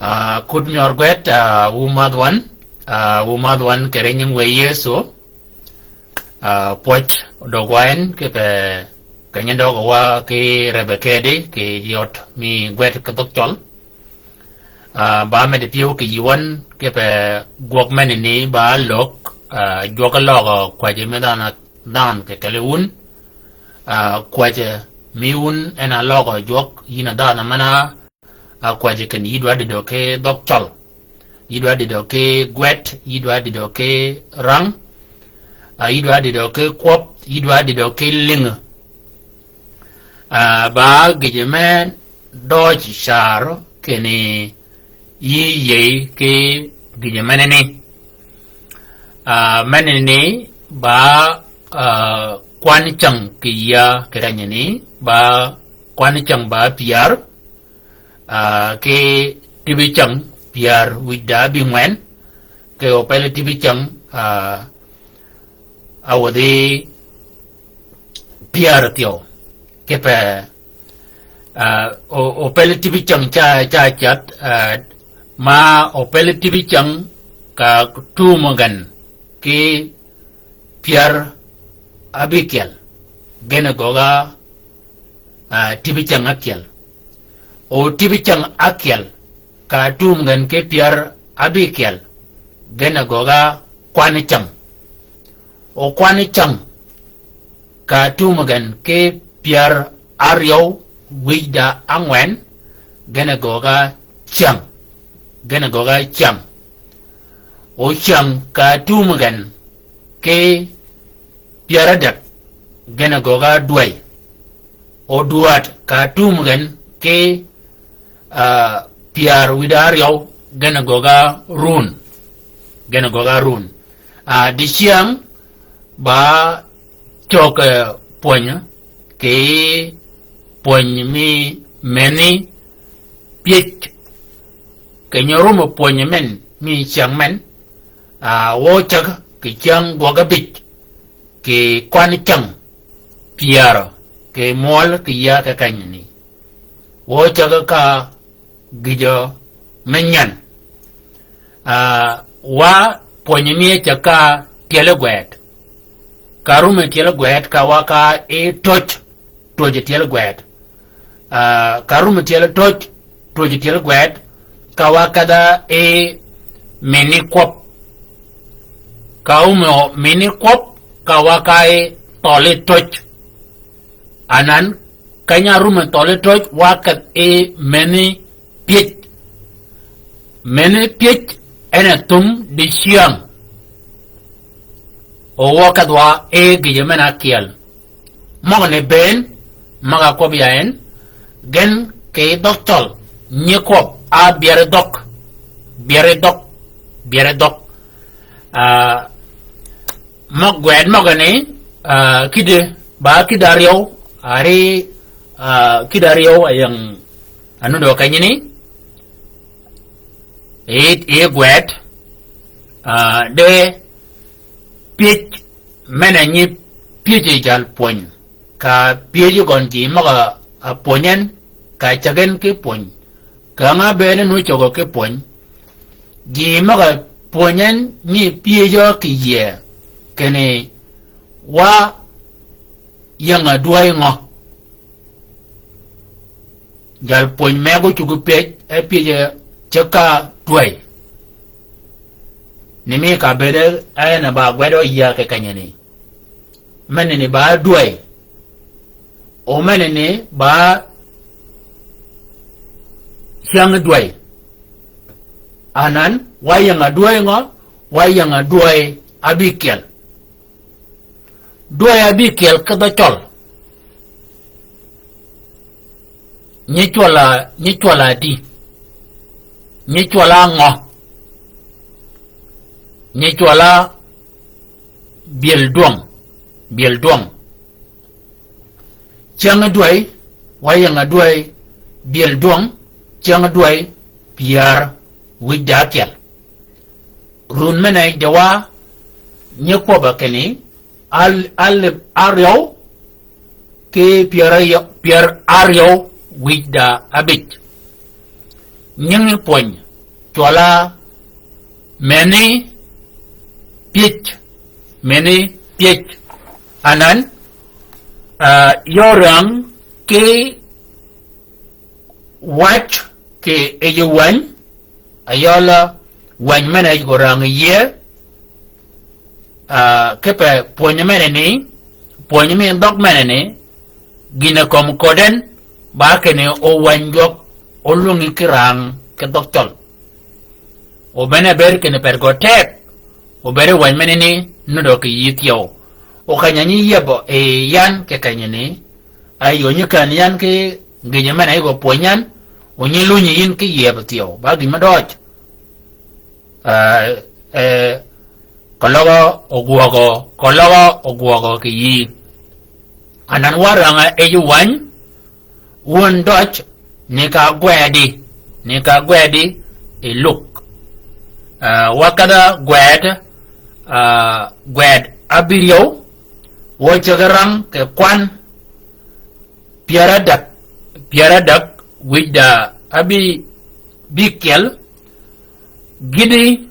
Could me or get Umad one carrying way years so Poch Dogwine keep a Kenyan dog wa ki Rebecca ki yot mi wet katok chol ba me de piu ki yuan keep a workman in ba look Jokalog quite me dan ke kaleun quite miun and a log or joke in a dana mana quite can eat what did okay dog chol. Idwa did okay gwet, idwa did okay rang, idwa did okay kwop, idwa did okay ling. Ba gijemen dodge shar kene ye ke gijemenene. Menene ba kwan chang kiya keranyani ba kwan chang ba piar ke tibi chang piar wida bingwen ke opele tibi chang awade piar tio ke pe opele tibi chang cha chat ma opele tibi chang ka tu magan ke piar abikel gena goga tibi chang akel o tibi chang akel ka tum gan ke piar abikel gena goga kwani chang o kwani chang ka tum gan ke piar aryo wida angwen gena goga chang o chang ka tum gan ke piar adak gena goga duai o duat ka tum gan ke piar widario gena goga run di siang ba chok ponya ke ponya mi meni piet ke nyorumo ponya men mi chang men wo chak ke chang goga bit ke kwani chang piar ke mol ke ya ka kanyani wo chak ka gijo menyan wa ponyemie chaka telegwet karume telegwet ka waka toch toje telegwet karume toch toje telegwet ka waka da mini kop kaumo mini kop ka waka tole toch anan kanya rume tole toch waka mini piet ene tum di siang o wakadwa gijemena kiel magane ben maga ko biaen gen ke doktol nyekop a biere dok magwed magane kide ba kidario are kidario ayang ano do kanyini gwet de pitch menanyi pitch jal pon ka pitch gon ji maga ponyen ka chagen ke pon ka nga bene no chogo ke pon ji maga ponyen ni pitch ki ye kene wa yanga duai ngo jal pon mego chugu pitch chaka tuai nimi ka bede ayana ba gwedo iya ke kanyani menene ba duai o menene ba siang duai anan wayanga duai ngo wayanga duai abikel kada chol nyichola di nyichola ngo nyichola biel duang changa duai wayanga duai biel duang changa duai piar widakel run menai jawa nyekpo bakeni al aryo ke piar aryo wida abit nyang poñ chola many pitch anan yorang ke watch ke ejuwan ayola wan manage gorang ye kepe ponyamene ni ponyame dog manene gina kom koden ba kene o wanjok o lungi kirang ke doktol o bene ber kene pergotek o bere wan manene nudo ke yityo o kanyanyi yebo e yan ke kanyane ayo nyikan yan ke ginya mana go ponyan o nyilunyi yin ke yebtyo ba gima doj kologo ogwogo ke yi anan waranga ejuwan won doj ne ka gwedi e look wakada gwed abirio wo chagarang ke kwan piaradak wida abi bikel gidi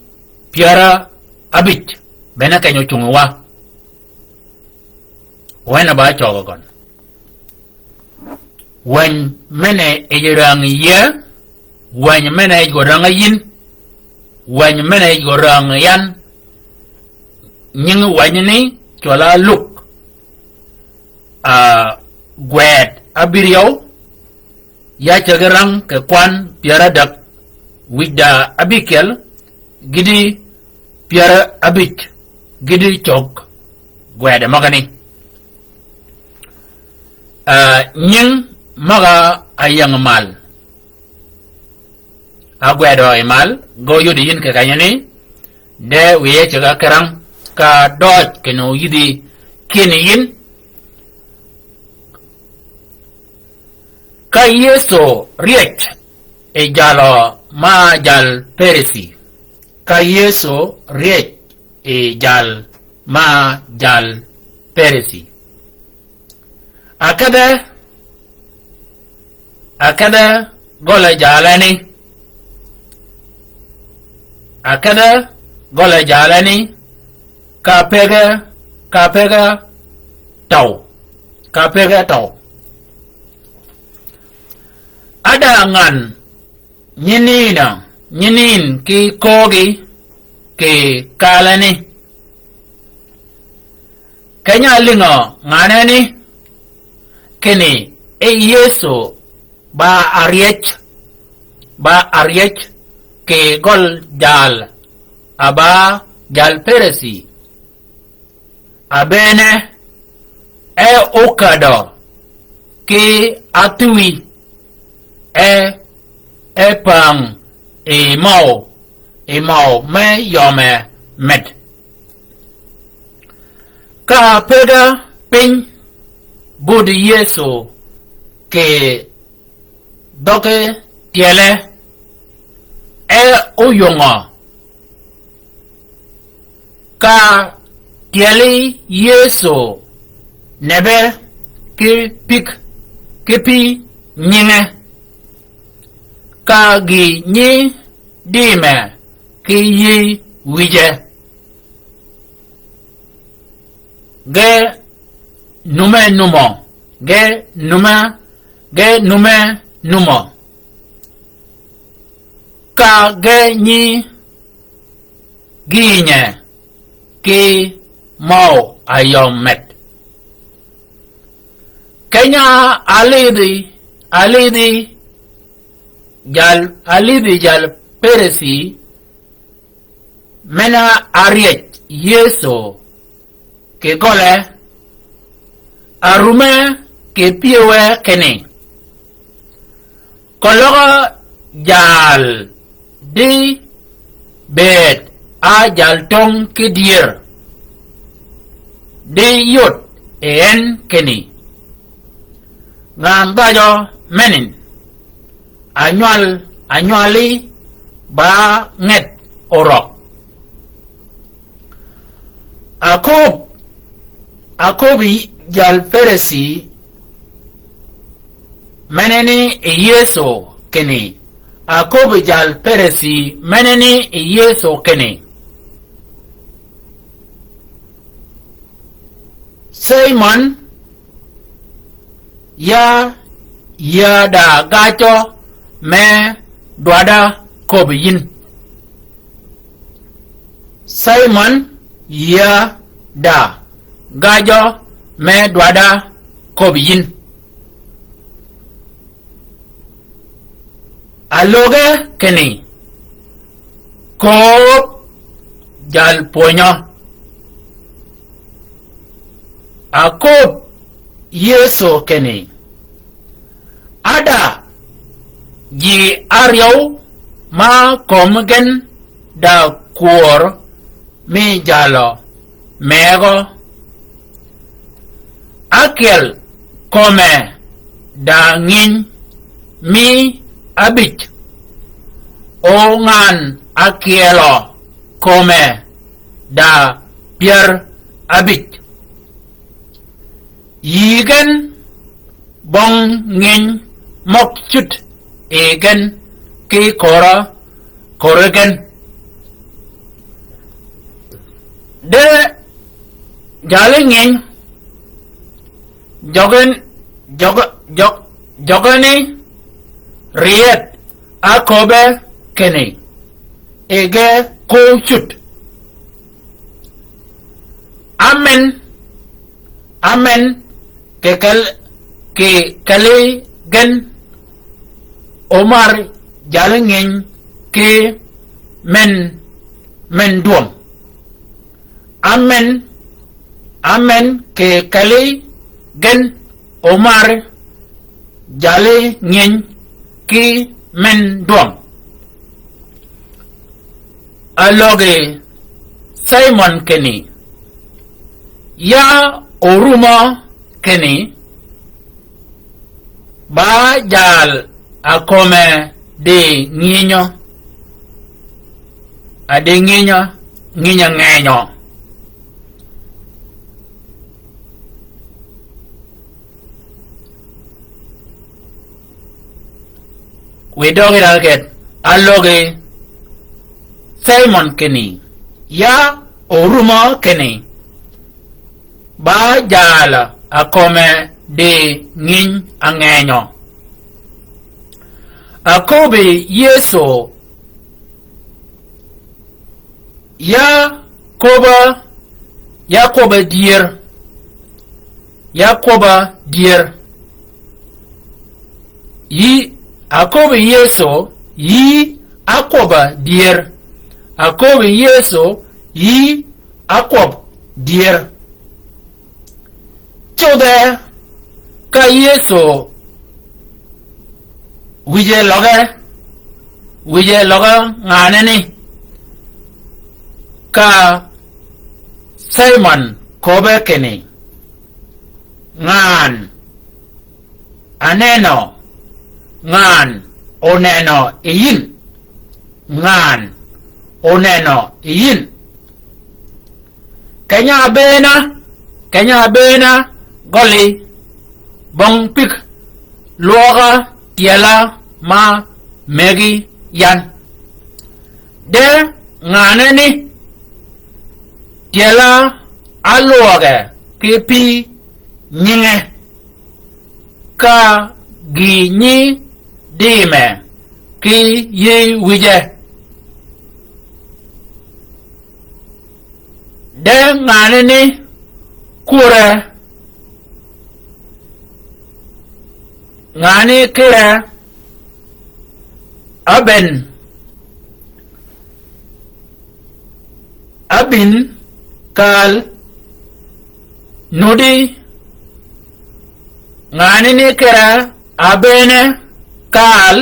piara abit bena kanyo chungwa wena ba chogo kon wen mene ejirang ye wen mene gorang yin wen mene gorang yan nying wanyini chola look gwed abirio ya chagarang ke kwan piaradak wida abikel gidi piara abit gidi chok gwede magani nying maga ayang mal agwedo imal go yudi yin ke kanyani de wiye chaga karang ka doj keno yidi kini yin ka yeso riech e jalo ma jal perisi ka yeso riech e jal ma jal perisi akada gola jalani ka pega tau ada ngan nyinin ki kogi ke kalani kanya lingo nganani kini yeso ba ariech ke gol jal aba jal peresi abene okado ke atui pang mau me yome met ka pega pin budi yeso ke doke tiele uyongo ka tiele yeso nebe ke pi nyinge ka gi nyi dime ki yi wije ge nume numo ka ge nyi ginye ki mau ayomet kenya alidi jal peresi mena ariech yeso ke gole arume ke piewe kene kologo jal di bet a jal tong ke dier di yot en kene ngam bajo menin anyuali ba nget orok akobi jal peresi meneni yeso keni akobe jal peresi meneni yeso kene Simon ya da gacho me dwada kobe yin Simon ya da gajo me dwada kobe yin aloge kene ko jal ponyo akop yeso kene ada ji aryaw ma komgen da kuor mi jalo mego akel kome da ngin mi abich o ngan akielo kome da pier abich yigen bong ngin mok chut egen ki koregen de jale ngin jogani riet akobe kene ege ko chut amen ke kale gen Omar jalengin ke men duom amen ke kale gen Omar jalengin ke men duom aloge Simon keni ya oruma keni ba jal akome de nginyo ade nginyo ngenyo we dog it again aloge Simon keni ya oruma keni ba jala akome de ngin angenyo akobe yeso yakoba dier yi akobe yeso yi akoba dier akobe yeso yi akob dier chode ka yeso wije loge nganeni ka Simon kobe kene ngan aneno ngan oneno iyin ngan oneno iyin kenya bena goli bong pik luoga tiela ma megi yan de nganeni tiela aluoge kipi nyinge ka ginyi dime ki ye wije de nganeni kure ngani kire abin kal nudi ngani ni kira abene kal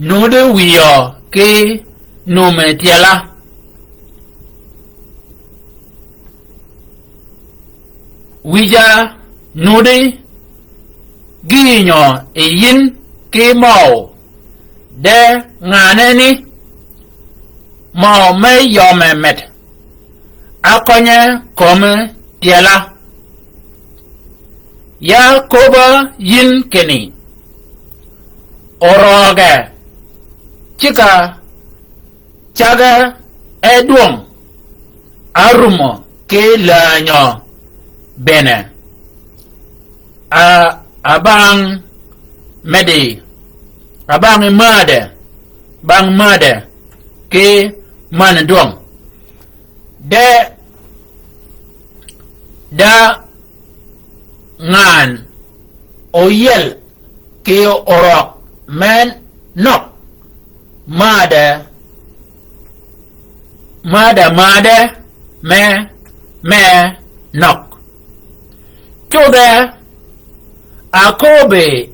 nudi wiyo ki nume tiela wija nudi ginyo yin ki mau de nganeni mau me yome met akonye kome tiela ya koba yin keni oroge chika chaga edwong arumo ke lanyo bene abang medi abang made bang made ke man duong de da ngan oyel ke orok men nok made me nok choda akobe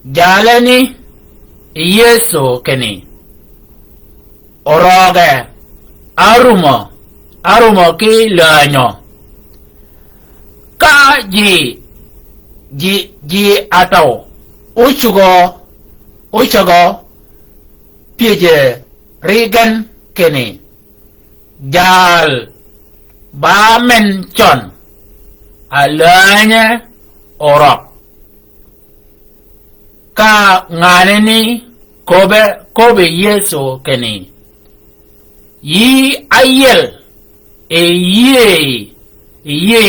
jalani yeso keni oroge arumo ki lanyo ka ji atau uchugo pije rigan keni jal ba men chon alanya orok ka nganeni kobe yeso keni yi ayel ye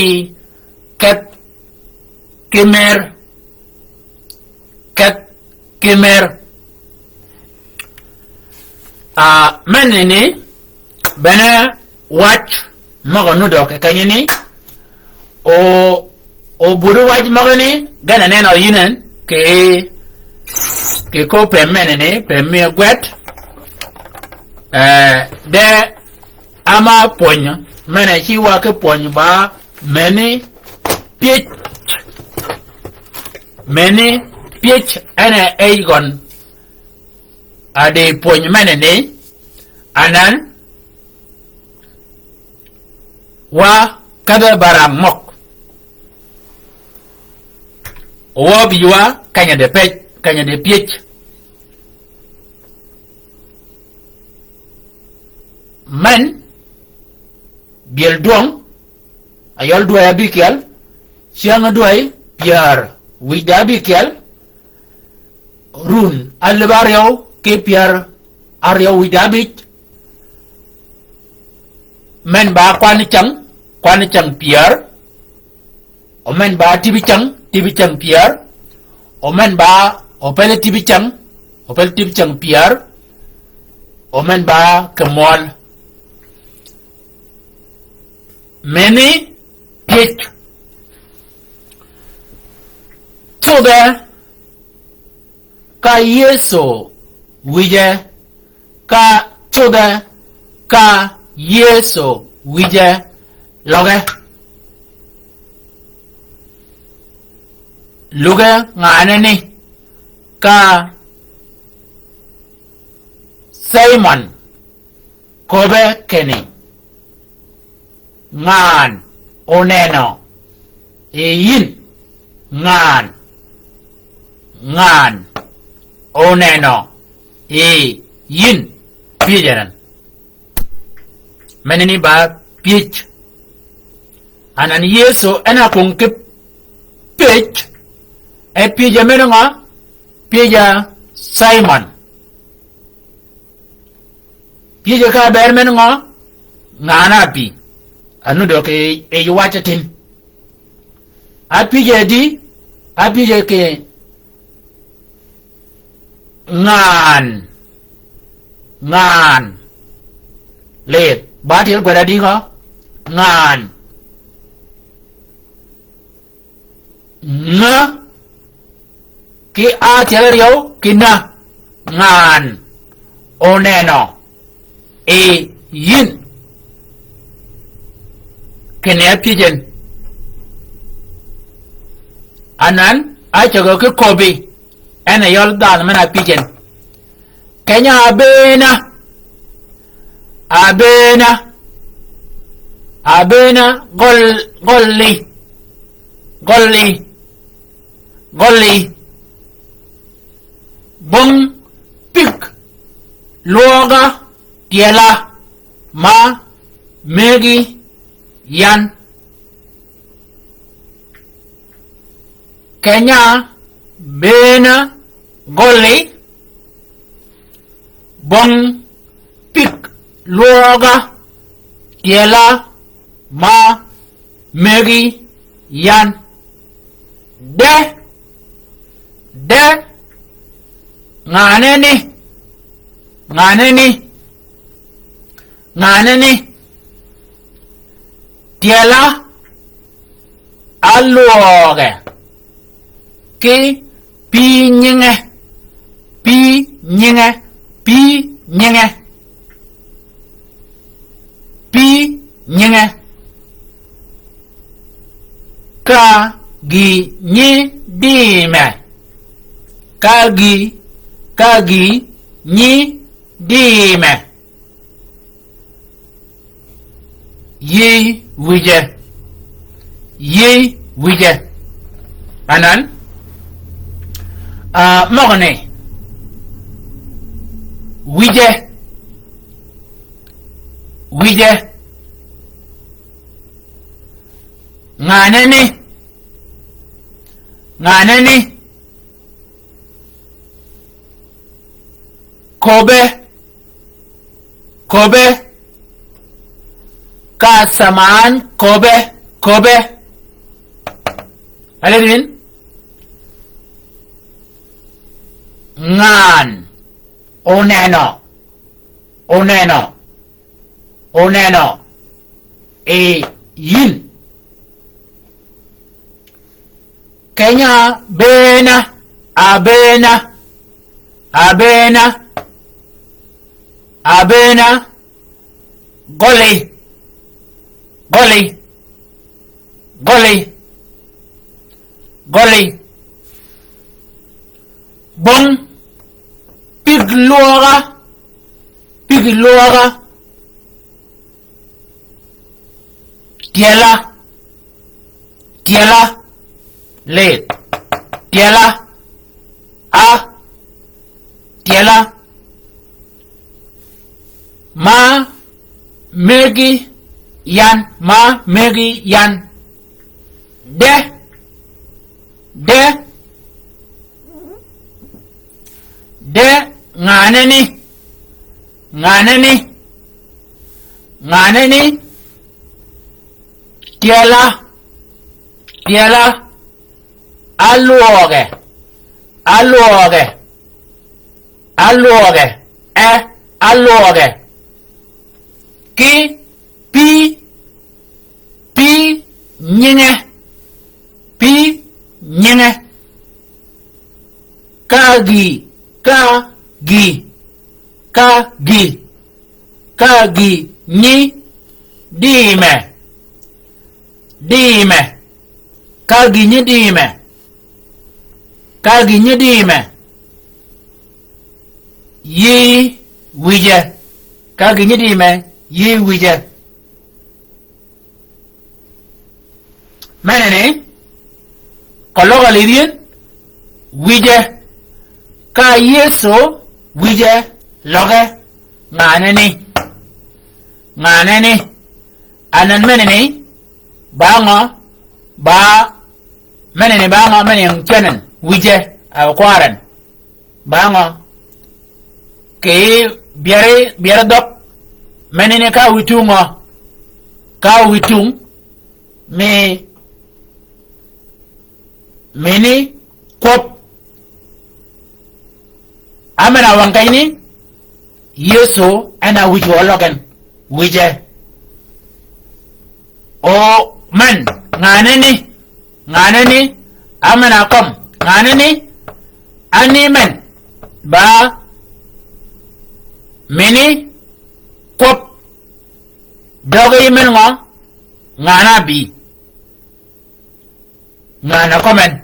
kat kemer menini bena watch maganu dok kanyini o buru watch magani gana neno yinen ke ko pemenini pemme gwet de ama ponyo mena chiwa ke ponyo ba meni pitch ana egon ade ponyo menini anan wa kada barang mok wa biwa kanya de pitch man biel duang ayol dua abikel siang duai piar wida abikel run albario ke piar aryo wida abik men ba kwani chang piar o men ba tibi chang piar o men ba opele tibi chang piar o men ba kemol many pitch choda ka yeso wije ka choda ka yeso wije luge nganeni ka Simon kobe keni ngan oneno yin ngan oneno yin pijaran menini ba pitch anan yeso ena kung ke pitch pija menonga pija Simon pija ka ber menonga ngana pi anu do ke yuwachatin apije ke ngan le batil gwada di ko ngan nga ki atel kina ngan oneno yin kene pijen anan achago ke kobi ena yol dal mana pijen kenya abena golli bong pik loga tiela ma megi yan kenya bena golli bong pik luoga yela ma megi yan de nganeni tiela aluoge ki pi nyinge ka gi nyi dime ka gi nyi dime yi wije anan mogne wije nganeni kobe kasamaan kobe alin ngan oneno e yin Kenya bena goli bong pig luoga tiela le tiela ma megi yan de nganeni tiela aluoge ki pi nyinge ka gi nyi dime ka gi nyi dime yi wije ka gi nyi dime yi wije menene kologa lidien wije ka yeso wije loge nganeni anan menene bango ba menene kenen wije akwaran bango ke biere dok menene ka witung meni kop amena wankaini yeso ana wijo logan wije o man nganeni amena kom nganeni ani men ba meni kop dogi men ngana bi ngana komen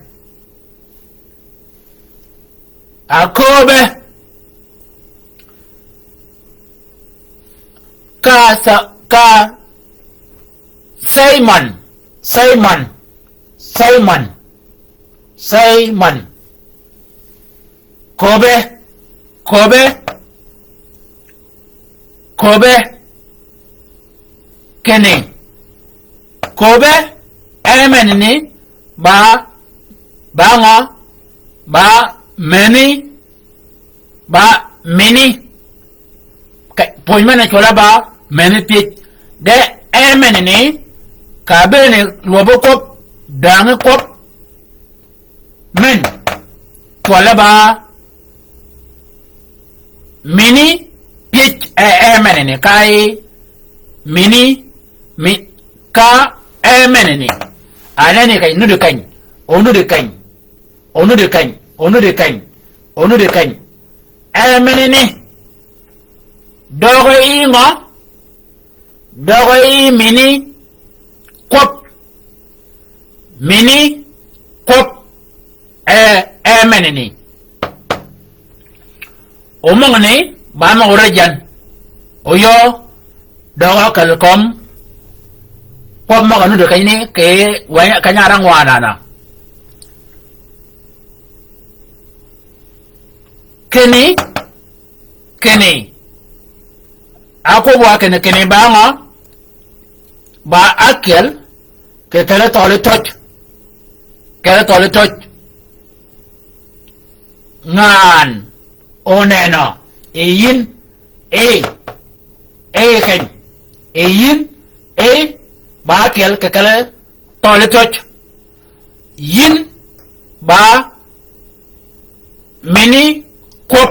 akobe ka Simon kobe kene kobe element ni ba meni poin mana chola ba menepit de menene ka bene lobo kop dang kop men chola ba mini pitch menene kai mini mi ka menene anane kai nudu kan onu de kan onu de kan onu de kan onu de kan menene dogo ingo dogo mini kop menene omongane ba ma orajan oyo dogo kalkom kop ma kanu de kan ni ke wanya kanyarang wana na kene ako bua kene ba nga ba akel ke tele tole toch ngan onena yin ken yin ba akel ke tele tole toch yin ba mini kop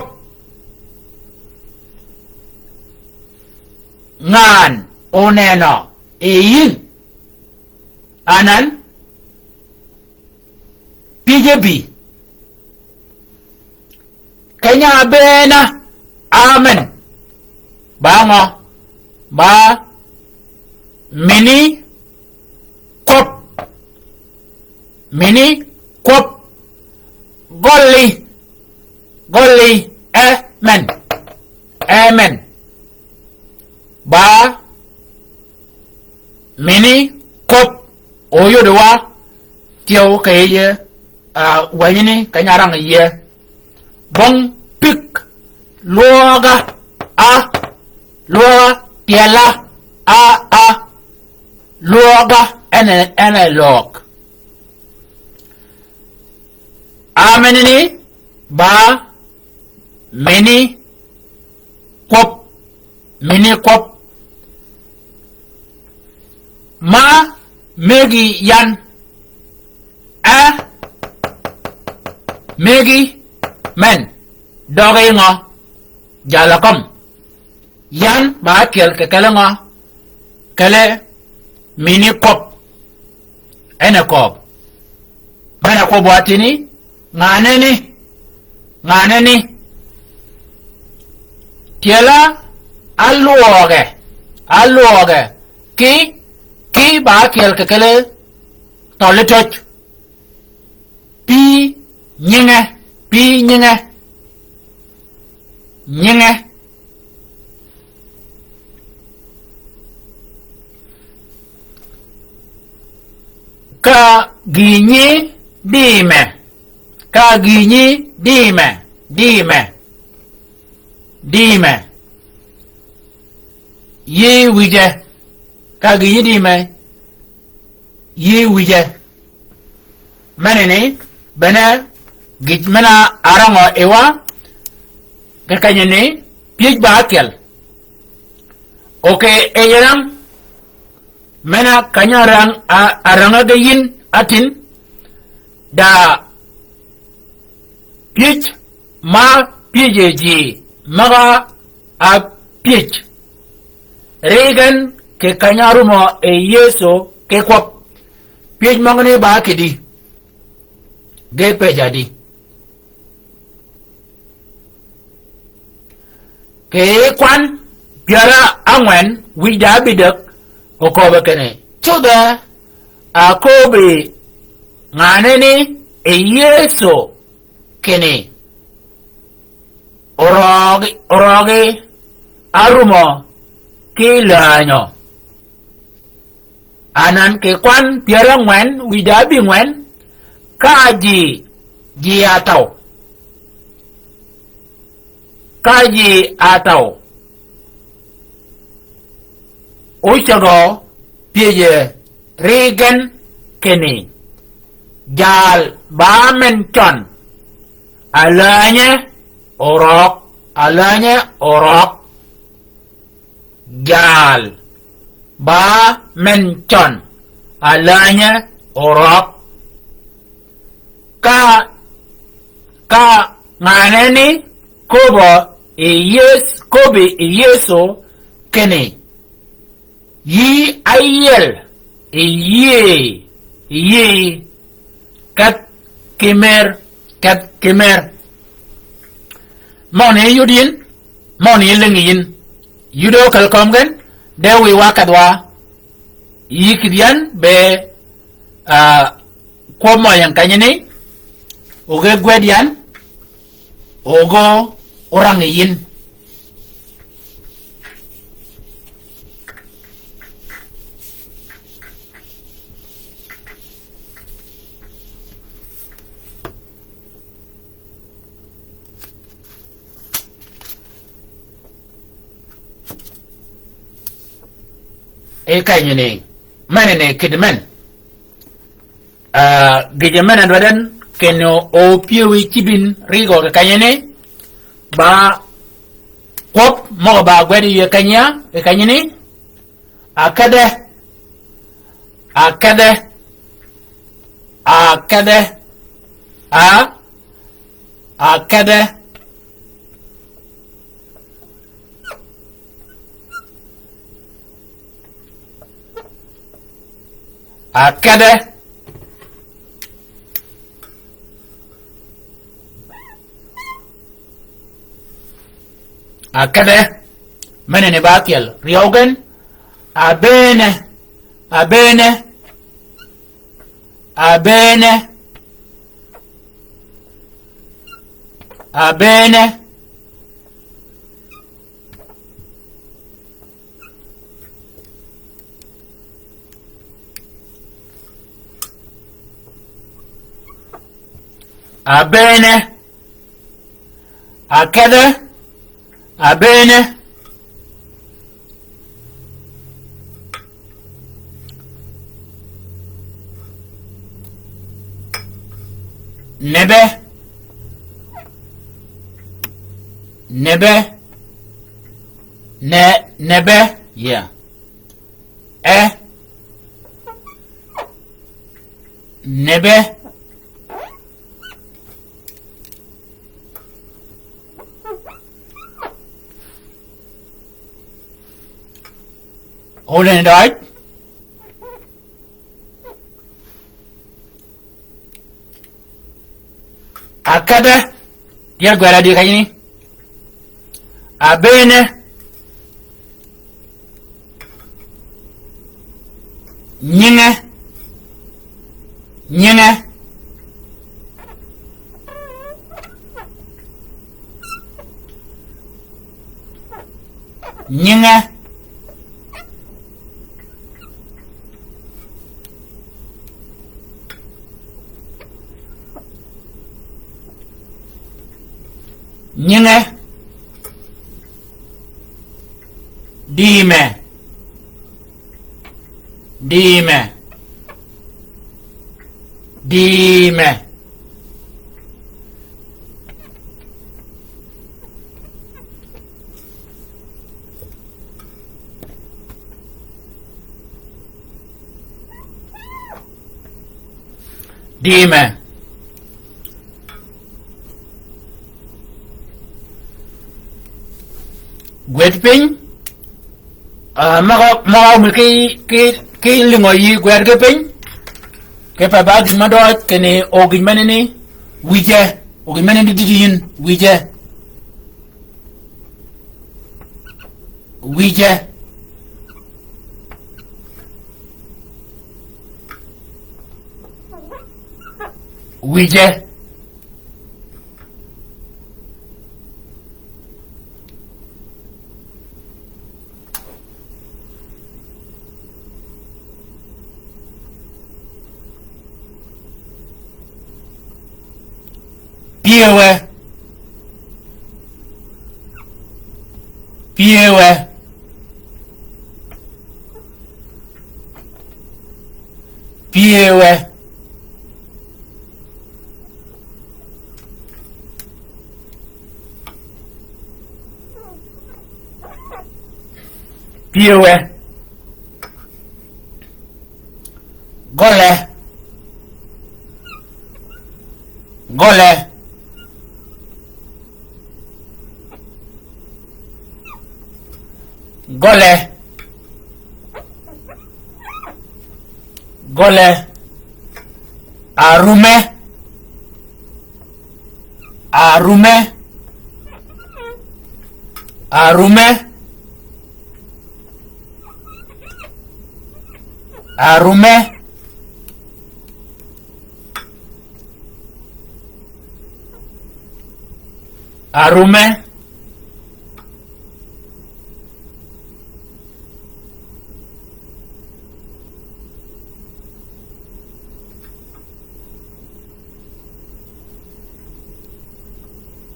ngan onena yin anan PJB kanya bena amen bango ba mini kop golli amen ba mini kop oyo de wa tiêu cái vậy ni kanyarang ye bong pik loga piela loga ene log amenini ba mini kop ma megi yan megi men doge ngo jalakom yan ba kel ke kala ngo kale mini kop ene kop mana ko buatini nganeni tiela alluoge ki ba kel ke kale tole toch pi nyinge ka ginyi dime ye wije ka ginyi dime ye wije manene bana gitmana arango ewa kakanyane pij bakel okay eyaram mana kanyarang aranga gayin atin da pij ma pijeji maga a pij regan ke kanyarumo e yeso ke kwap pij mangane ba kedi gepe jadi ke kwan biara angwen wida bidek okobe kene chuda akobe nganeni e yeso kene oroge arumo kilanyo anan ke kwan biara ngwen wida bi ngwen kaji atau ucago piye regen keni jal bamen con alanya orok Jal. Ba mention. Alanya orok. Ka nganeni kobo kobe yeso kene. Yi ayel. Ye. Kat kemer. Moni yudin. Moni lingin. Yudo kalkomgen. Dewi wakadwa. Yikidian be komo yang kanyene. Oge gwedian. Ogo orang yin. Kanyene. Manene kidmen. Gijaman adwadan keno o piwi kibin rigo ka kanyene ba kop mo ba gwedi ye kanya e kanyene akade akade akade menene bakiel riogen abene akade abene nebe yeah nebe hold it right. Akada dia gwara di kayini. Abene nyinga dime gwetping maga mi ki lingo yi gwerge ping ke pa bagi madot kene ogin manene wije ogin manene didiyin wije Piewe piewe gole gole gole gole arume arume arume arume arume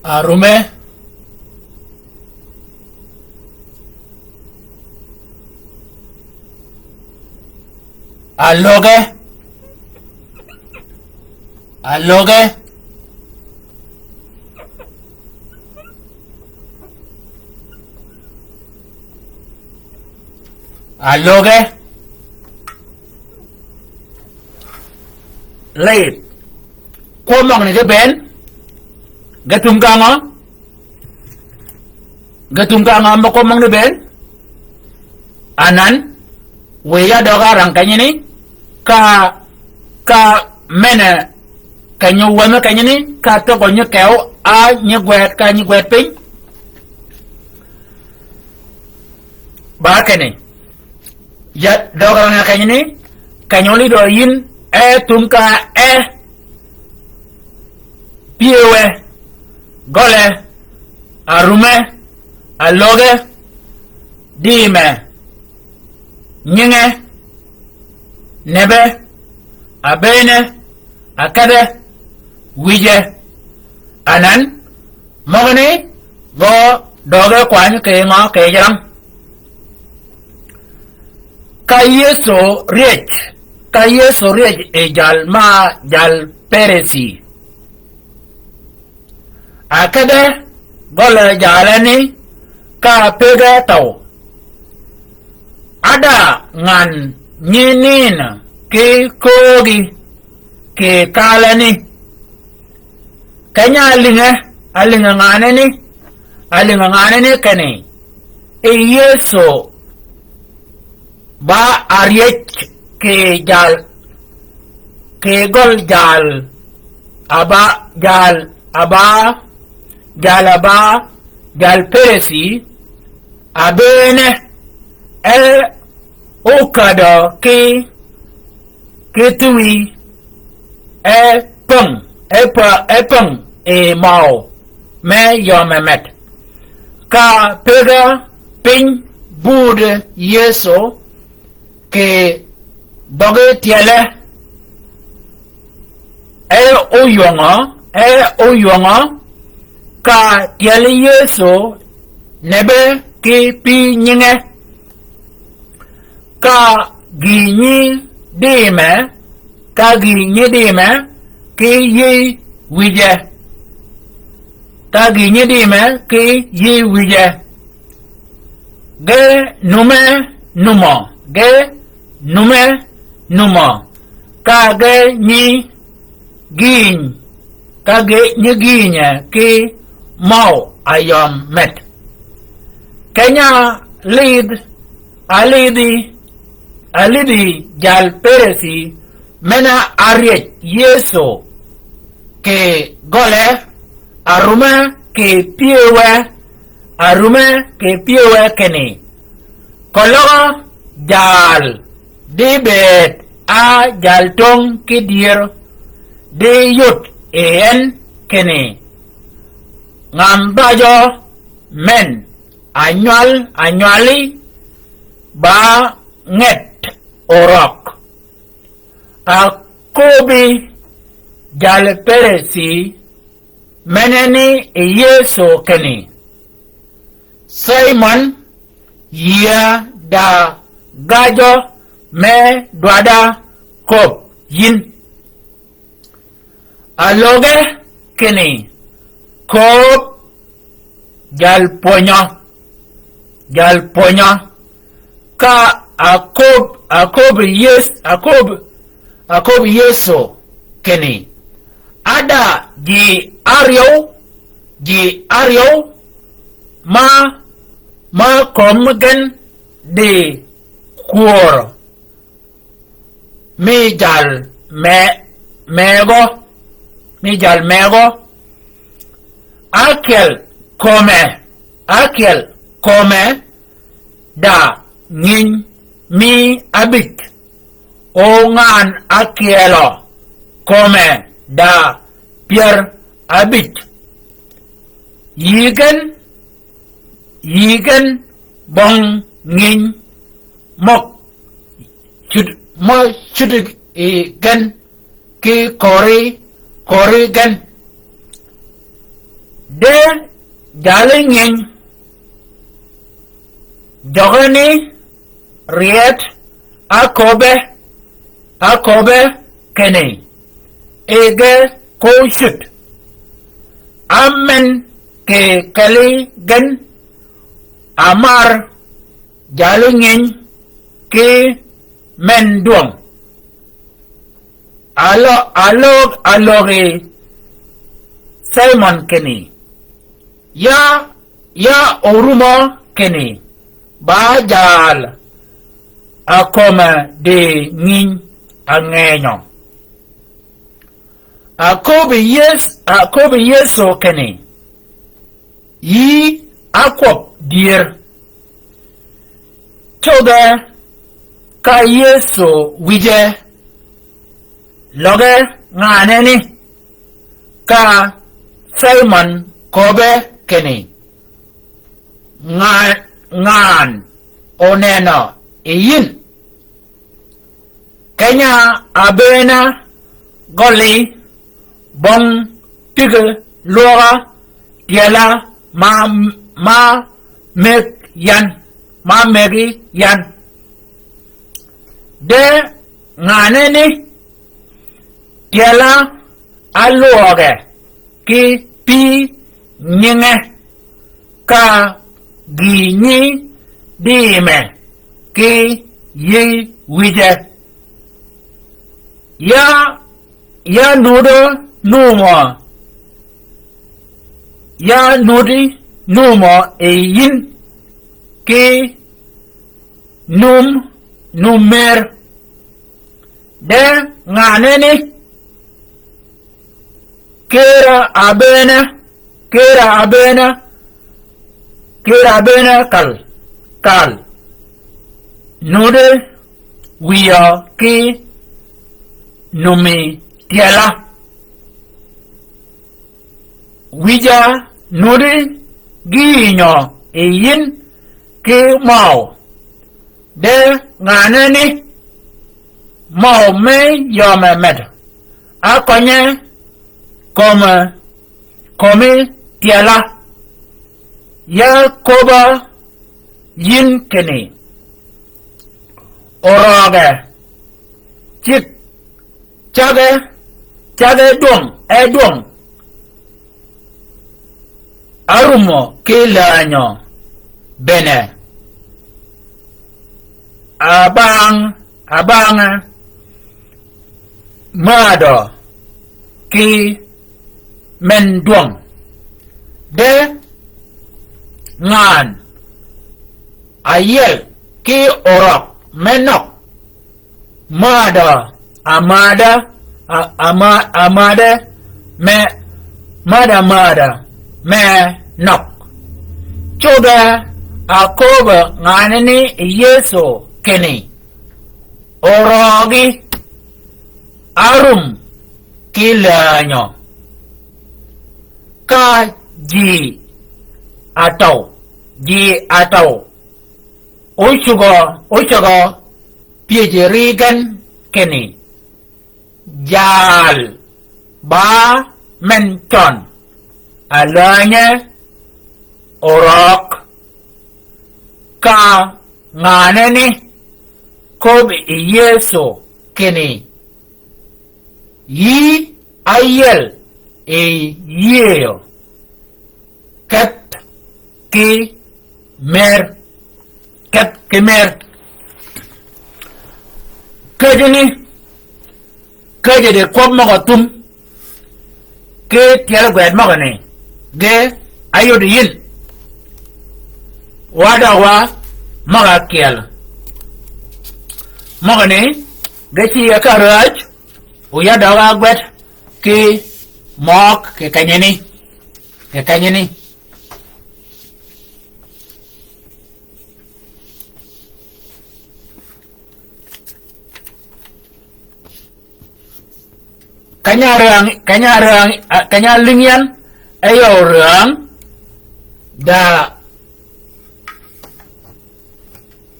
arume aloge aloge aloge late ko mong ni ben gatum ka nga mo ko mong ni ben anan weya doga rang kanya ni ka mena kanyo wama kanya ni ka to ko nyo keo a nyo gwet ka nyo gwet ping ba kene ya doga rang kanya ni kanyo li do yin tum ka piewe gole arume aloge dime nyinge nebe abene akade wije anan mogni go doge kwan ke ngo ke jam kayeso rich e jal peresi akade gole jalani ka pega tau ada ngan nyinin ke kogi ke kalani kanya alinga ngane ni kane e yeso ba ariet ke jal ke gol jal aba jal peresi abene okado ke tui peng mau me yomemet ka pega ping bude yeso ke doge tiele oyonga ka tiele yeso nebe ke pi nyinge ka ginyi dime ki yi wije ka ginyi dime ki yi wije ge nume numo ka ge nyi ginya ki mau ayom met kenya alidi jal peresi mena ariet yeso ke gole arume ke piewe kene kologo jal dibet a jal tong kidir de yut en kene ngambajo men anyali ba nget orok akobi jal peresi meneni yeso kene Simon ya da gajo me dwada kop yin aloge kene kop jal ponyo ka akob yeso keni ada ji aryo ma komgen de kuor mi jal mego akel kome da ngin mi abit o ngan akelo kome da pier abit yigen bong ngin mok chud gan ki kori gan de jalingin jogani riet akobe kene ege koshut amen ke kali gan amar jalingin ke men duang aloge Simon kene ya orumo kene bajal akoma de ngin angenyo akobe yeso kene yi akop dier toga ka yeso wije loge nganeni ka Simon kobe kene ngan oneno iyin kenya abena goli bong tige lora tiela ma megi yan de nganeni tiela aloge ki pi nyinge ka ginyi dime ki yi wije ya nudo numo yin ki numer de nganeni kera abena kal nude wiya ki numi tiela wija nude ginyo yin ki mau de nganeni mau me yome med akonye kome tiela ya koba yin kene oroge chik chage duong arumo kilanyo bene abanga mado ki men duong de ngan ayel ki orok menok mada me nok choda akoba nganani yeso keni orogi arum kilanyo ka ji atau oichugo piejerigan keni jal ba menton alanya orok ka nganani kob yeso keni yi ayel yeo kat ki mer kejini keje de kwab magatum ke tiel gwed magane ge ayo de yin wada wa maga kiel magane ge chi akaraj uya dawa gwed ki mok ke kanyeni kanya lingyan ayo rang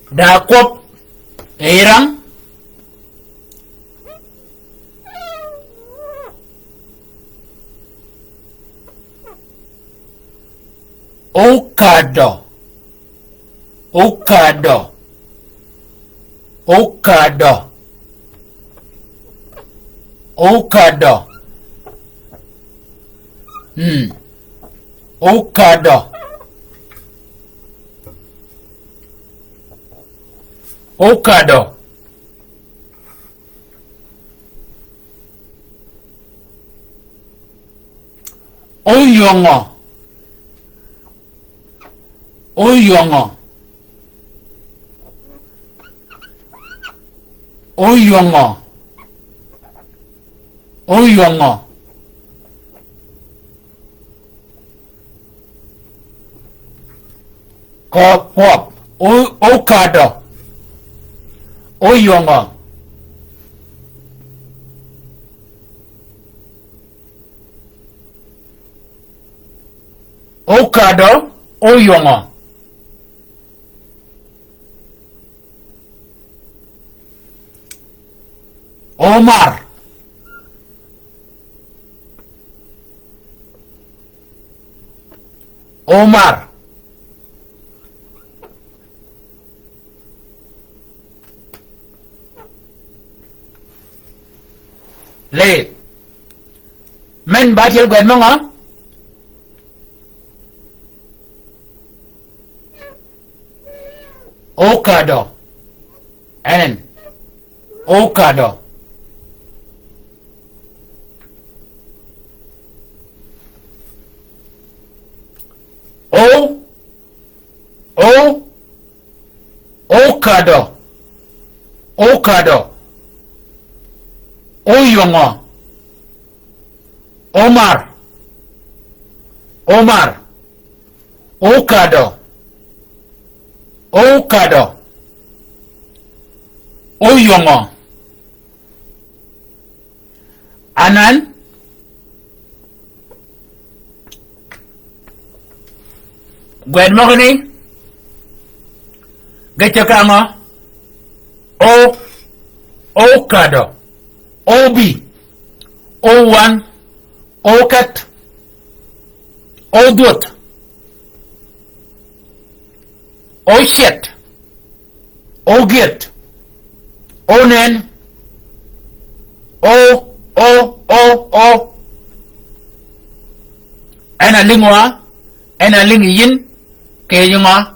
da kop erang okado okado oyongo Pop, okado, oyongo, okado, oyongo, Omar, le men ba thiel gwen mongo okado enen okado okado oyongo Omar okado oyongo anan gwen mogni gechakama okado obi O1 okat odut oshet ogit onen o ana lingi yin ke yunga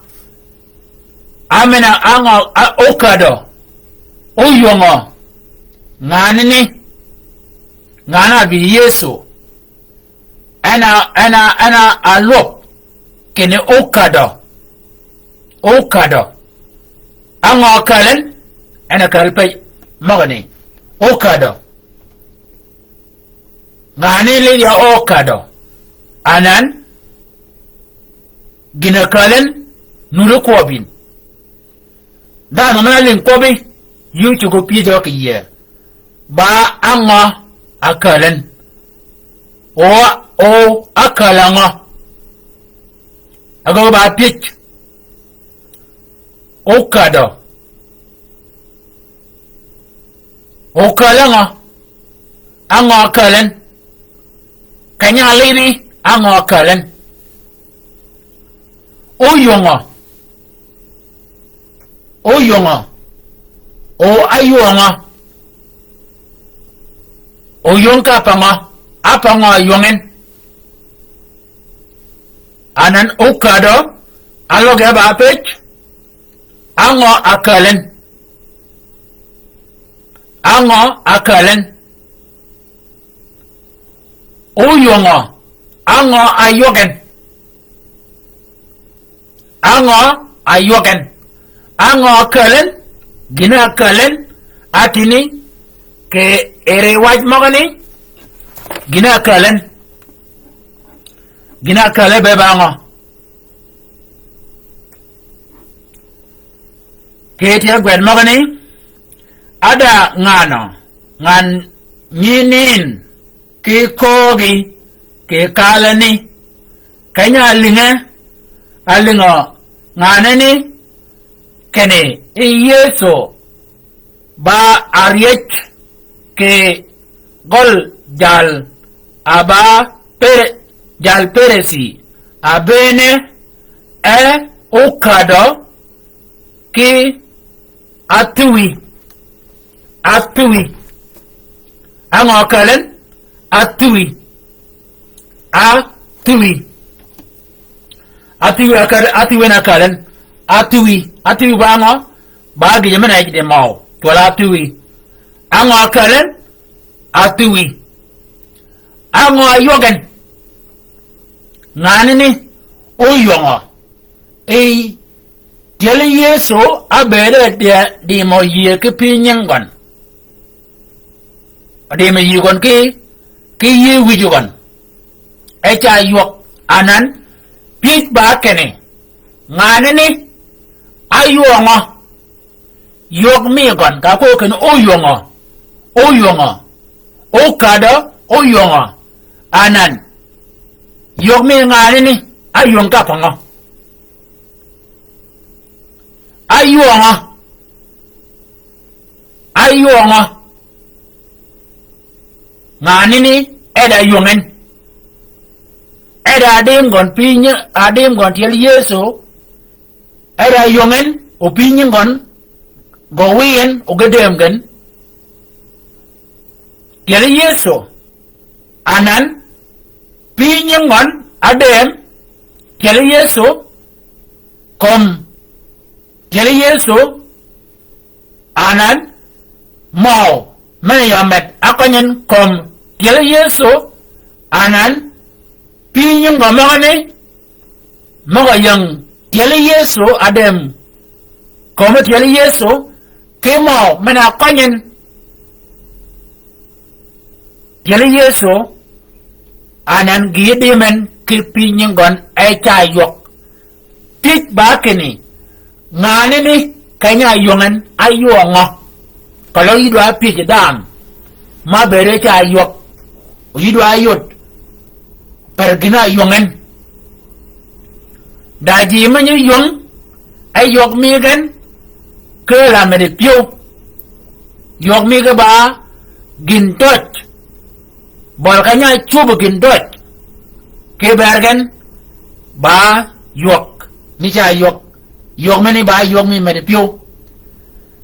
amena anga okado oyongo ngana bi yesu ana alop kene okado anga kalen ana kalpe magani okado ngani le ya okado anan gina kalen nuru kwabin da na lin kwabi yu chugo pijo kiye ba anga akalen o akalanga ago ba pitch okado okalanga anga akalen kanya lini anga akalen oyonga o ayonga oyonka apanga yongen anan okado aloge ba pech anga akalen ango akalen uyongo ango ayogen ango ayogen ango akalen gina akalen atini ke ere waj mogani gina akalen bebango ke tia gwen mogani ada ngano ngan nyinin ki kogi ke kalani kanya alingo nganani kene yeso ba ariech ke gol jal aba jal peresi abene ukado ki atui ango kalen atui na kalen atui bango bagi jamana ide mau tola atui ango kalen atui ango ayogen nganini uyongo Tele yeso abere di mo ye ke pinyengon ade me yigon ke ye wijugon echa yok anan pit ba kene nganani ayongo yok mi gon ka ko ken oyongo okado oyongo anan yok mi nganani ayong ka pango ayonga nganini eda yungen eda adem gon tiel yeso eda yungen opinyen gon gowien ogedem gen tiel yeso anan pinyen gon adem tiel yeso kom tiel yeso anan mau meyamet akanyen kom tiel yeso anan pinyen gomane magayang tiel yeso adem kom tiel yeso ke mau mena akanyen tiel yeso anan gidemen ke pinyen gon echa yok tik bakeni nganini kanya yongan ayongo kalau idu api jedam ma bere cha ayok idu ayot pergina yongan daji manyu yong ayok migen ke la mede pio yok mige ba gintot bol kanya chubu gintot ke bergen ba yok ni cha yok yok meni ba yok mi mede pio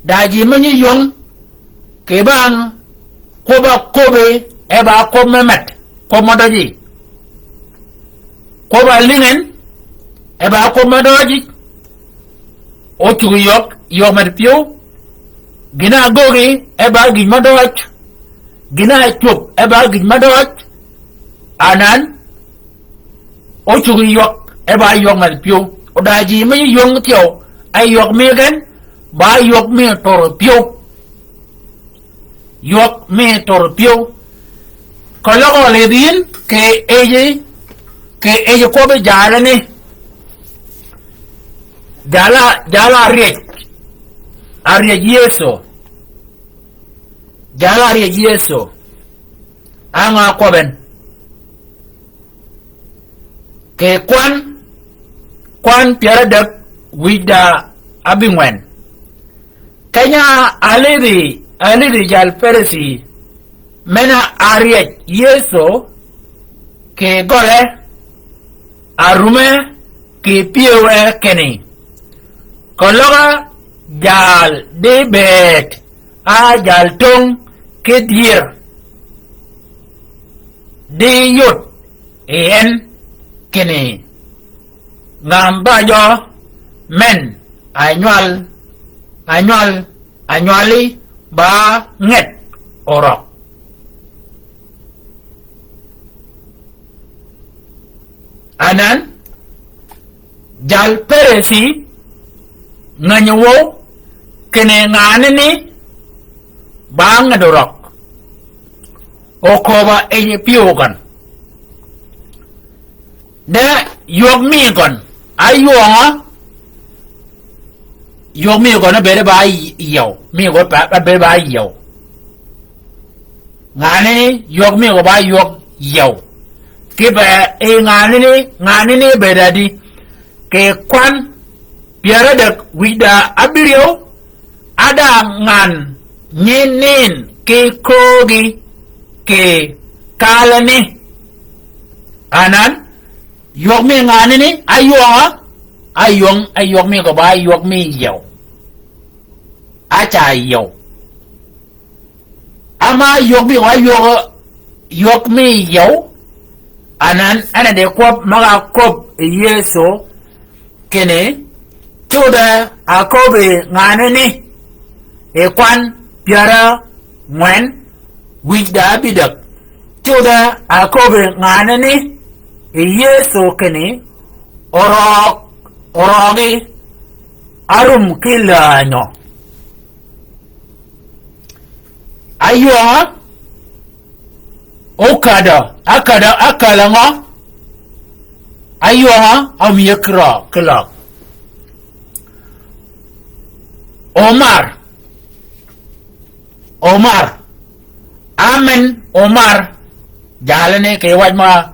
daji manyu yong ke bang kobe eba ko memet ko modoji ko ba lingen eba ko modoji o tu yok mede pio gina gogi eba gi modoj gina chup eba gi modoj anan o tu yok eba yok mede pio o daji manyu yong tio ay yok mi gen ba yok mi toro pio yok mi torpio kalau le din que ella come jala ne jala ariek yeso anga koben que kwan piara dak wida abingwen kanya alidi jal peresi mena ariek yeso ke gole arume ke piewe keni kologa jal debet a jal tong ke dier de yot en keni ngamba jo men anyuali ba nget orok anan jal peresi nganyo kene ngane ni ba ngadorok okoba enye piyogan de yog mi gon ayonga yog mi gon bere ba yow mi go ba bere ba yow ngane ni yog mi go ba yog yow ke ba e ngane ni bere di ke kwan biara de wida abirio ada ngan nyinin ke kogi ke kalani anan yok mi ngani ni ayong mi ko ba yok mi yow acha yow ama yok mi wa yok mi yow anan ana de kop maga kop yeso kene choda akobe ngani ni e kwan piara ngwen wida bidak choda akobe ngani ni yeso kene orogi arum kilanyo ayo akala ngo ayo amyekra kelak Omar amen Omar jalane ke wajma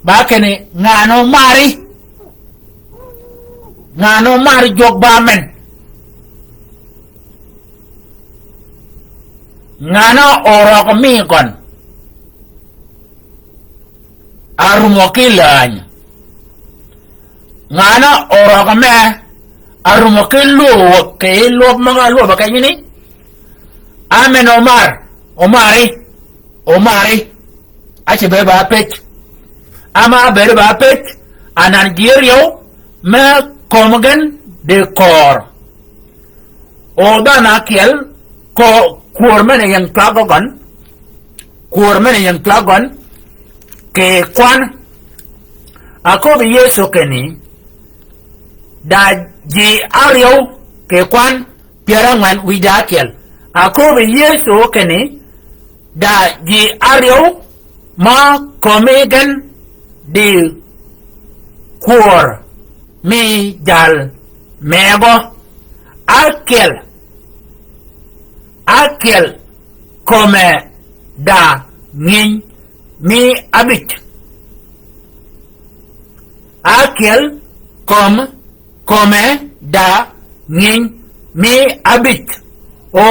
bakene ngano mari jog bamen ngano orok mi kon arumokilany ngano orok me arumokilu ke lo mga lo bakayini amen Omari ache beba pech ama berba pech anan girio me komgen de kor oda kiel ko kurmen yang tlagon ke kwan ako bi yeso keni da ji ario ke kwan piarangan widakiel ako bi yeso keni da ji ario ma komegen di kur mi jal mego akel kome da ngin mi abit akel kome da ngin mi abit o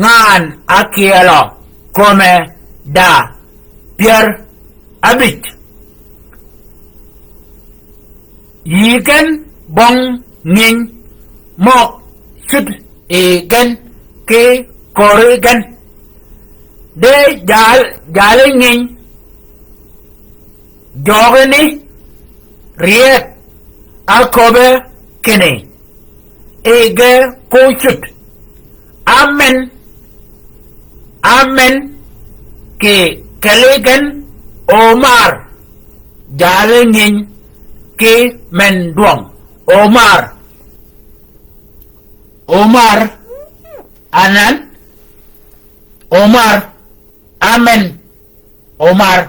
ngan akelo kome da pier abit yigen bong ngin mok sut egen ke korigen de jal ngin jogeni riet akobe kene ege ko sut amen ke kelegen Omar jalengin ke menduang Omar anan amen Omar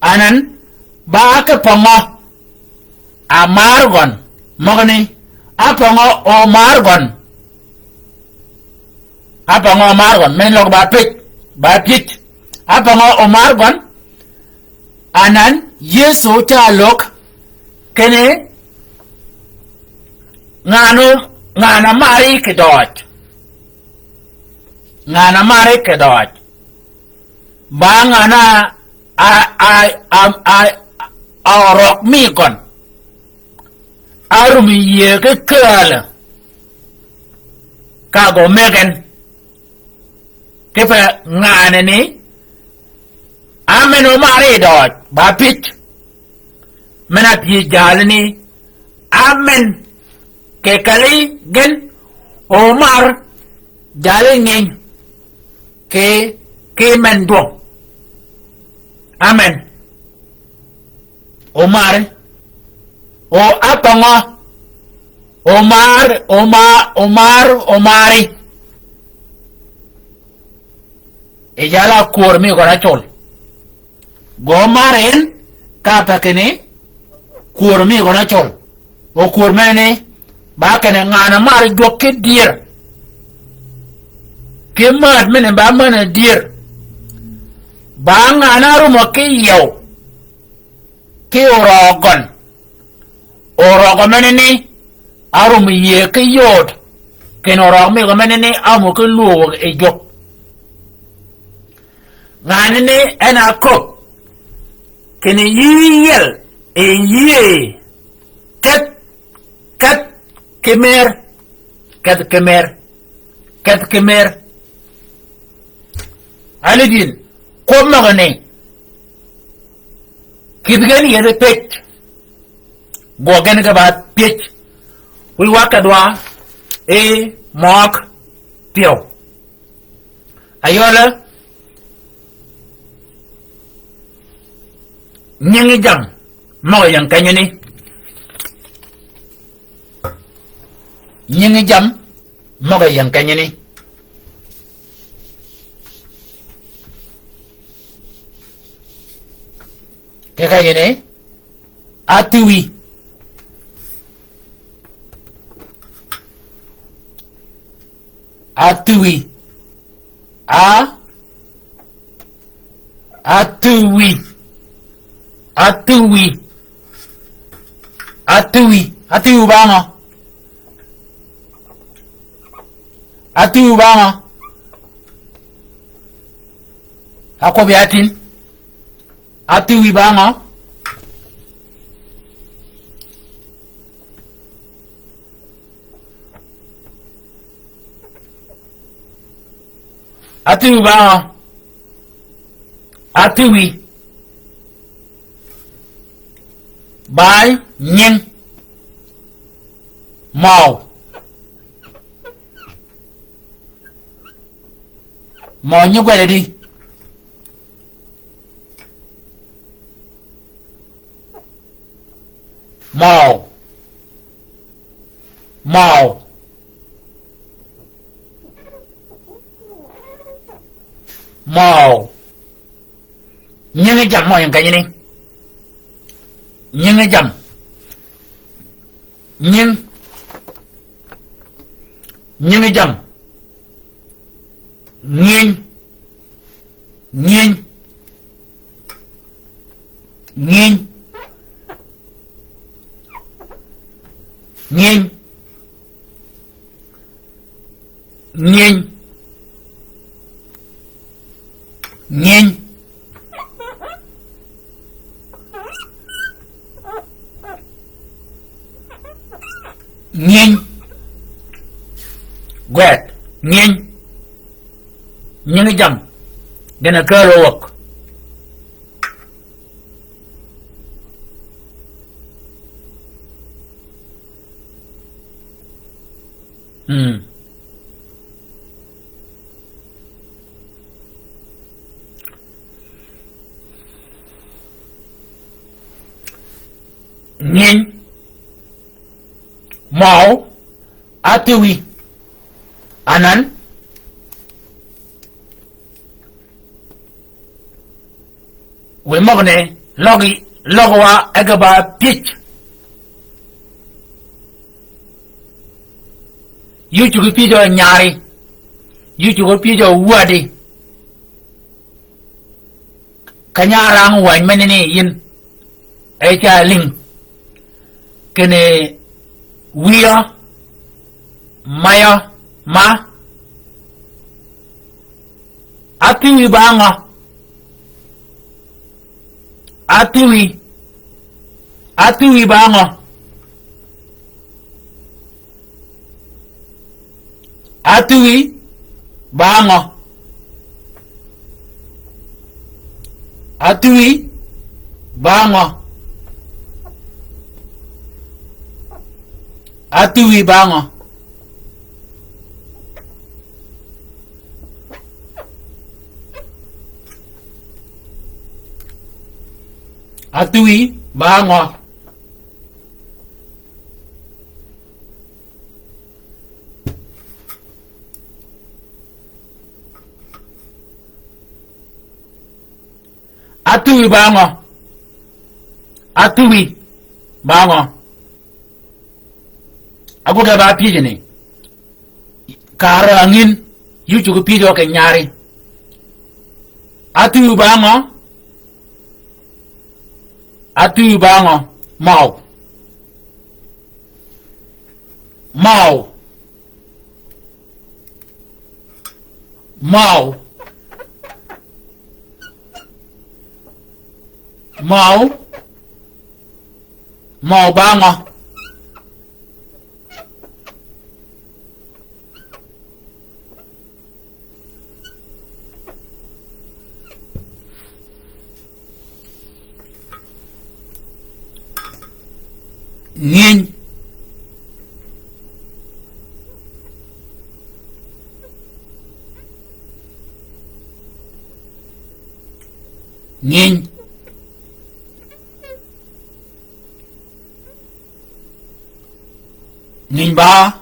anan ba ke pongo amargon mogni apongo Omargon men log ba pit apongo Omargon anan yeso chalok kene ngana mari kedot ba ngana orok mi kon arumi ye ke kala kago megen kepa ngana ni amen Omar dot ba pit menat ye jalni amen ke kali gen Omar jale ngin ke men do amen omar o atongo omari e jala kur mi gona chol go maren kata kene kur mi gona chol o kur mene ba kene ngana mar jokke dir ke mat mene ba mana dir ba ngana ru mo ke yow ke orogon mene ni arum ye ke yod ken orog mi go mene ni amu ke luo e jok ngana ni ena ko ken yiyel e ye kat kemer aligin ko magane kidgani yede pech gogen ga ba pech wi wakadwa e mok pio ayola nyingi jam mo yang kanyani nyingi jam mo yang kanyani ke kanyani atiwi atiwi banga ako biatin atiwi banga atiwi bai nyen màu như vậy là đi màu nhưng cái chậm mọi cái này nhưng cái chậm nhưng cái chậm nghiêng quẹt nghiêng những cái dầm đây là cơ luộc nghiêng máu atiwi anan we mogne logwa agaba pitch yu chu pi jo nyari yu chu pi jo wadi kanyarang wan menene yin ai cha ling kene wia maya ma atiwi banga atiwi banga atiwi banga atiwi banga atiwi banga Atui bango. Atui bango. Atui bango. Aku ga ba pije ne. Kara angin yu chuku pijo ke nyari. Atui bango. Atui bango. Mau. Mau. Mau. Mau. Mau bango. Ngin. Ngin. Ngin ba.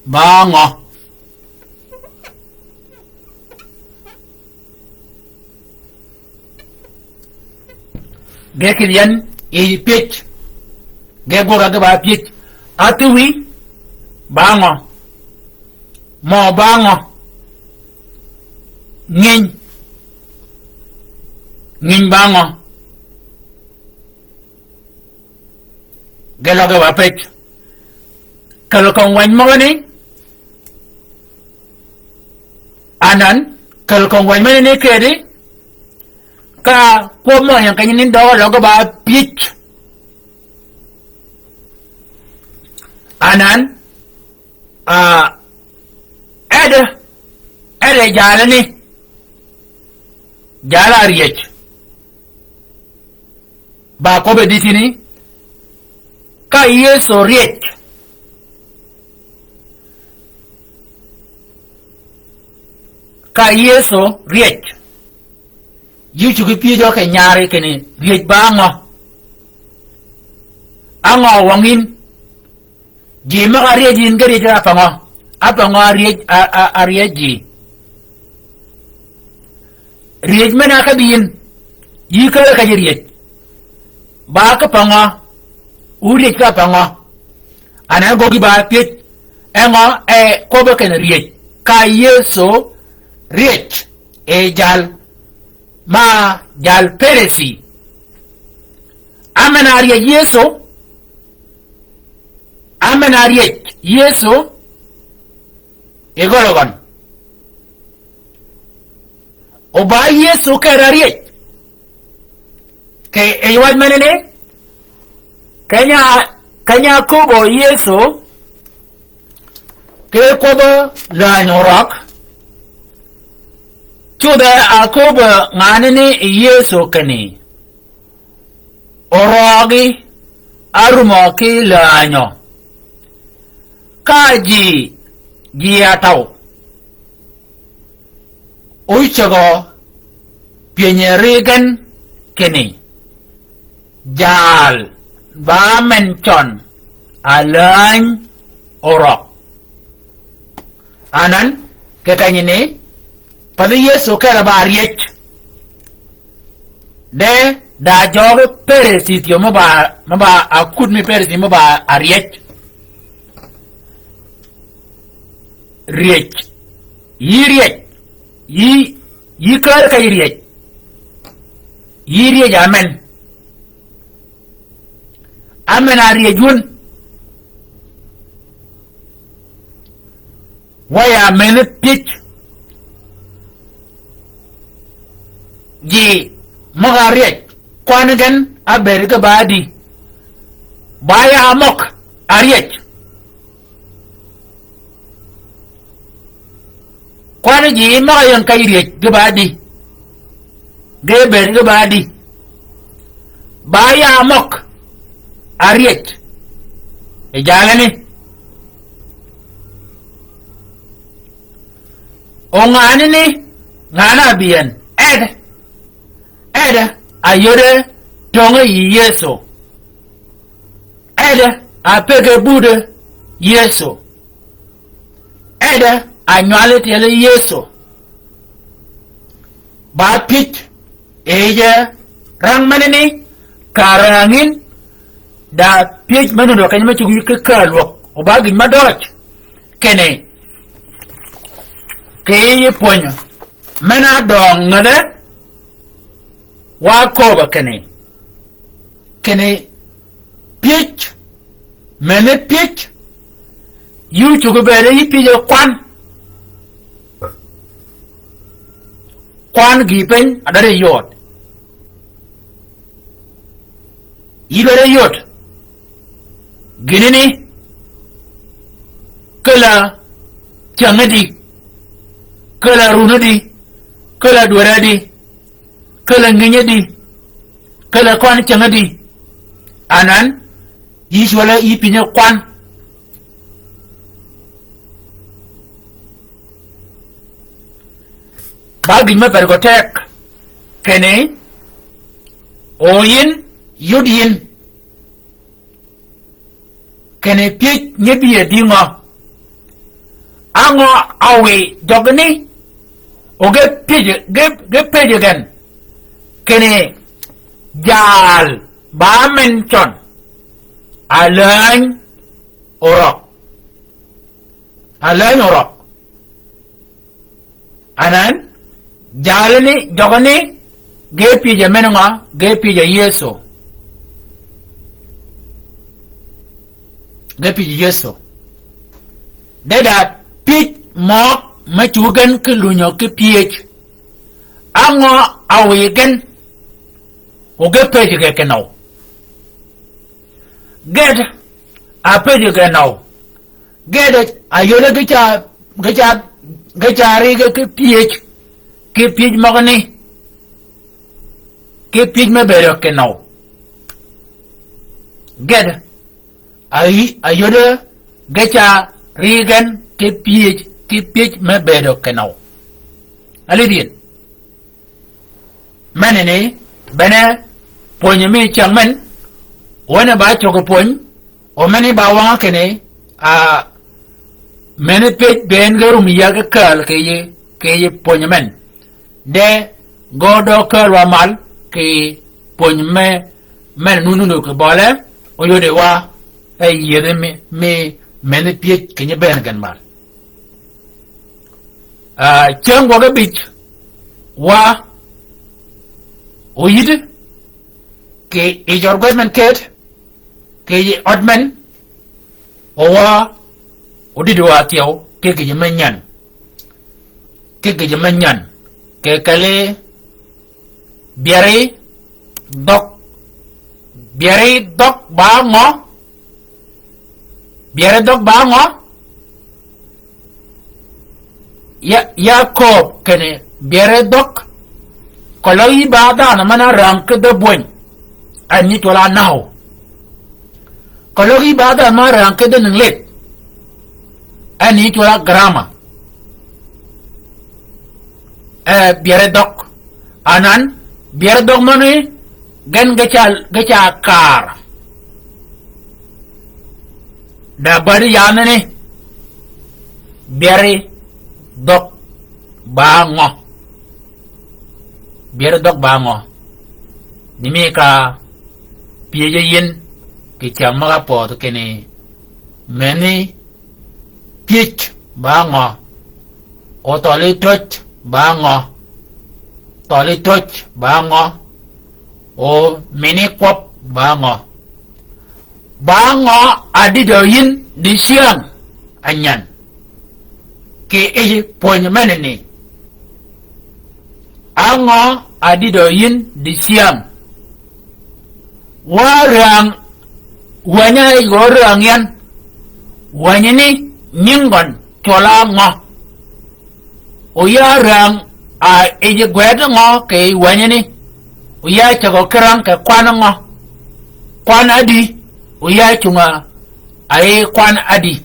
Bango. Gekilian i pitch. Gegora ga ba pitch. Atui bango. Mo bango. Ngin. Ngin bango. Gelo ga ba pitch. Kalau kau wan mo ni anan kalau kau wan mo ni kedi ka ko mo yang kanyin do lo ga ba pitch anan ada jalan ni jala riech ba ko be di sini ka yeso riech ka yeso riech yu chuku pijo ke nyari kene riech bango ango wangin jima ka riech in gari jira apango riech ji riech mena ka biyin yi ka riech ba ka pango riech ka pango ana gogi ba piech engo kobe kene riech ka yeso riech jal ma jal peresi amenaria yeso egologon oba yeso kera riech ke eywan menene kanya kobo yeso ke kobo la nyorak chuda akoba nganene yeso kani orogi arumo ki lanyo kaji giatau uichago pianyerigan kini jal ba menchon alain orok anan kekanyini pada yeso kera ba riech de da jog peresi tio maba akut mi peresi maba ariech riech yi kar ka riech amen ariejun waya men pitch ji magariech kwanagan aberga badi baya amok ariech kwana ji magayan kay riech gabadi geberga badi baya amok ariech ejalani o ngani ni ngana biyan eda ayore tonga yeso ede apege bude yeso ede anywale tele yeso ba pit eje rang manini karangin da pit manu do kanyama chugu ke kalwo obagi madot kene keye ponya mana dong ngade wa koba kene pit mene pit yu chugu bere yi pije kwan gipen adare yot ibere yot ginini kala changadi kala runadi kala dwaradi kala nganyadi kala kwan changadi anan yishwala ipinya kwan bagin ma bergotek kene oyin yudin kene pich nyebiye dingo ango awe dogni oge pije gen kene jal ba menchon alain orok anan jalani dogni ge pije menonga ge pije yeso deda pich mok machugan ke lunyo ke pich ango awigen oge pije ge kenau ged a pije ge nau ged ayole gechari ge ke pich magani ke pich me bero kenau ged ayode gecha rigen ke pich me bedo kenau alidin manene bene ponye mi changmen wana ba choko pony o mani ba wanga kene a mene pich ben garum yaga kal ke ponye men de godo kal wa mal ke ponye men nunu ke bole o yode wa ay yede me mene pich kenye ben gan mal chang waga bich wa oyid ke ejor government ket ke odmen owa odidwa tiaw ke gemenyan ke kale biare dok ba ngo biare dok ba ngo Yakob kene biare dok kalau ibadah na mana rang ke debuan ani tola nau kalau ibadah ma rang ke denenglet ani tola grama biare dok anan biare dok mani gen gecha kar da bari yana ne biare dok bango nimi ka piye yin ki chamaga pot kene meni pich bango o toli toch bango o mini kwap bango adido yin di siang anyan ke eji ponye menene ango adido yin di siang warang wanya gorang yan wanya ni nyingon tola ngo uyarang a eji gweda ngo ke wanya ni uya chago kerang ke kwana ngo kwana adi uya chunga ai kwana adi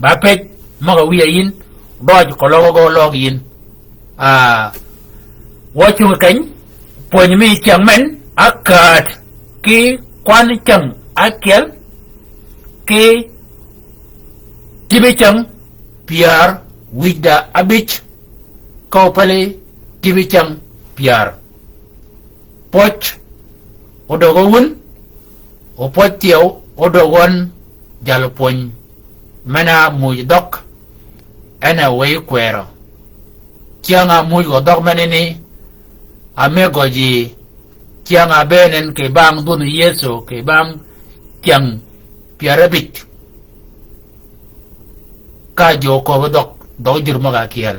bapet maga wiya yin doj ko logo log yin wo chung kany Pony me changman, a card, ki quan chang, a kiel, ki tibi chang, PR, with the abich, kaupale, tibi chang, PR. Poch, odogon, o potio, odogon, jalopon, mana muy dok, ena way quero. Chianga muy godok manini, ame goji, chianga benen ke bang dun yeso, ke bang chiang piarabit. Ka jo ko dok jirmaga kiel.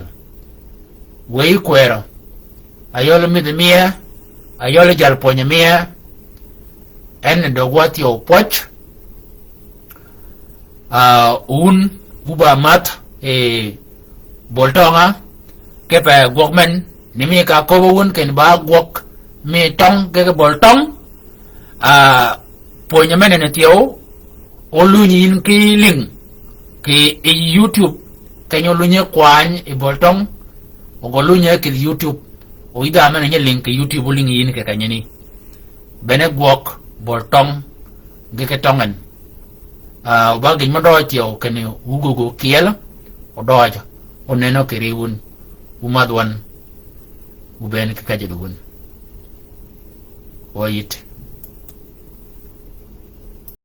Way quero. Ayolo midmia, ayolo jalponya mia, en do wati o poch, un uba mat boltonga, kepa gwokmen, nimi ka kobo un ken ba gwok mi tong ke boltong, ponya menen tio, olunyin ki ling, ki YouTube, kanyo lunya kwany boltong, ogolunya ki YouTube, o ida mana nye link YouTube link yin ke kanyani bene gwok boltong geke tongan ba gin mo do tio kene ugugo kiel o doja o neno kiriun umadwan ubene ke kajedugun o yit